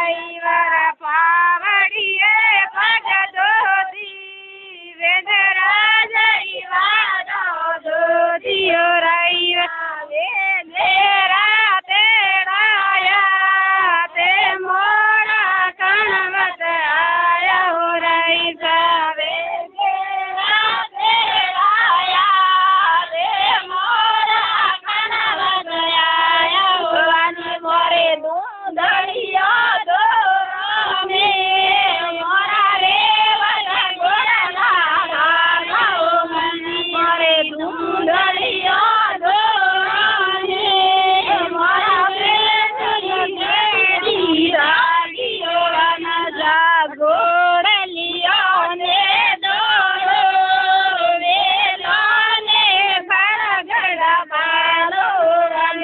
driver पावड़िए भगदो दी वेदरा जईवा दो दियो राइवा मेरा तेराया ते मोरा कणवत आया हो राई सावे मेरा तेराया ते मोरा कणवत आया हो रानी मोरे दूधड़िया दो में मोरा रे वाला गोड़ा लागा हो मनी मोरे दूधड़िया दो में मोरा बेटी रागियो न जा गोड़लियो ने दोड़ो वेलो ने भरगड़ा बालो रन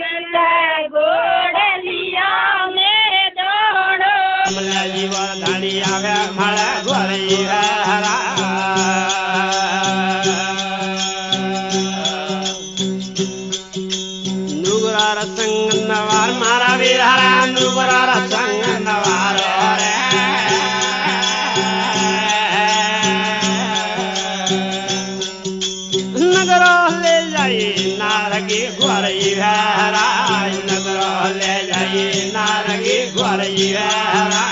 गोड़लियो ने दोड़ो जीवन धनी आवे मळे गोरी हरा नुगरा संग नवार मारा विहारा नुगरा संग नवार रे नगर ले जाई नारगी गोरी हरा नगर ले जाई नारगी गोरी हरा